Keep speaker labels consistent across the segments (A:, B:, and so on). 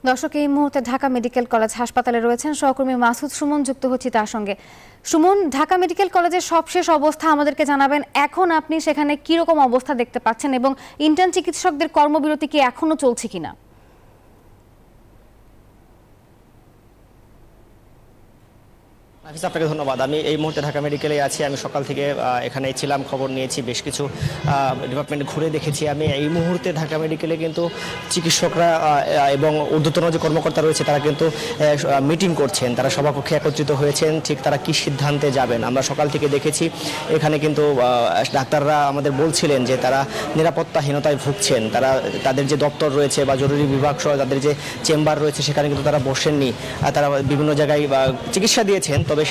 A: দর্শক, এই মুহূর্তে ঢাকা মেডিকেল কলেজ হাসপাতালে রয়েছেন সহকর্মী মাসুদ সুমন, যুক্ত হচ্ছি তার সঙ্গে। সুমন, ঢাকা মেডিকেল কলেজের সবশেষ অবস্থা আমাদেরকে জানাবেন। এখন আপনি সেখানে কি রকম অবস্থা দেখতে পাচ্ছেন এবং ইন্টার্ন চিকিৎসকদের কর্মবিরতি কি এখনো চলছে কিনা?
B: আপনাকে ধন্যবাদ। আমি এই মুহূর্তে ঢাকা মেডিকেলে আছি। আমি সকাল থেকে এখানে ছিলাম, খবর নিয়েছি, বেশ কিছু ডিপার্টমেন্ট ঘুরে দেখেছি। আমি এই মুহূর্তে ঢাকা মেডিকেলে কিন্তু চিকিৎসকরা এবং ঊর্ধ্বতন যে কর্মকর্তা রয়েছে তারা কিন্তু মিটিং করছেন, তারা সভাকক্ষে একত্রিত হয়েছেন। ঠিক তারা কি সিদ্ধান্তে যাবেন আমরা সকাল থেকে দেখেছি। এখানে কিন্তু ডাক্তাররা আমাদের বলছিলেন যে তারা নিরাপত্তাহীনতায় ভুগছেন। তাদের যে দপ্তর রয়েছে বা জরুরি বিভাগ সহ তাদের যে চেম্বার রয়েছে সেখানে কিন্তু তারা বসেননি। তারা বিভিন্ন জায়গায় চিকিৎসা দিয়েছেন, তবে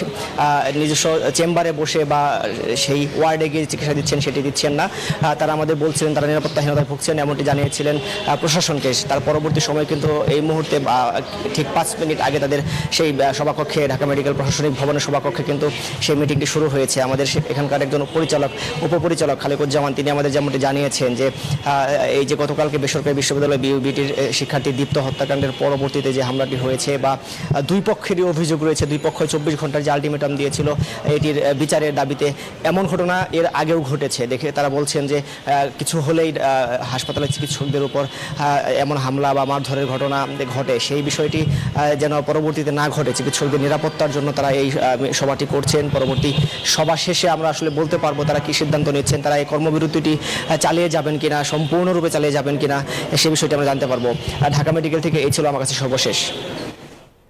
B: নিজস্ব চেম্বারে বসে বা সেই ওয়ার্ডে গিয়ে চিকিৎসা দিচ্ছেন সেটি দিচ্ছেন না। তারা আমাদের বলছিলেন তারা নিরাপত্তাহীনতায় ভুগছেন, এমনটি জানিয়েছিলেন প্রশাসনকে। তার পরবর্তী সময় কিন্তু এই মুহূর্তে ঠিক 5 মিনিট আগে তাদের সেই সভাকক্ষে, ঢাকা মেডিকেল প্রশাসনিক ভবনের সভাকক্ষে কিন্তু সেই মিটিংটি শুরু হয়েছে। আমাদের এখানকার একজন উপপরিচালক খালেকুজ্জামান, তিনি আমাদের যেমনটি জানিয়েছেন যে এই যে গতকালকে বেসরকারি বিশ্ববিদ্যালয় বিউবিটির শিক্ষার্থী দীপ্ত হত্যাকাণ্ডের পরবর্তীতে যে হামলাটি হয়েছে বা দুই পক্ষেরই অভিযোগ রয়েছে, দুই পক্ষ 24 ঘন্টার যে আলটিমেটাম দিয়েছিল এটির বিচারের দাবিতে, এমন ঘটনা এর আগেও ঘটেছে। দেখে তারা বলছেন যে কিছু হলেই হাসপাতালের চিকিৎসকদের উপর এমন হামলা বা মারধরের ঘটনা ঘটে, সেই বিষয়টি যেন পরবর্তীতে না ঘটে, চিকিৎসকদের নিরাপত্তার জন্য তারা এই সভাটি করছেন। পরবর্তী সভা শেষে আমরা আসলে বলতে পারবো তারা কি সিদ্ধান্ত নিচ্ছেন, তারা এই কর্মবিরতিটি চালিয়ে যাবেন কিনা, সম্পূর্ণরূপে চালিয়ে যাবেন কিনা, সে বিষয়টি আমরা জানতে পারবো। ঢাকা মেডিকেল থেকে এই ছিল আমার কাছে সর্বশেষ।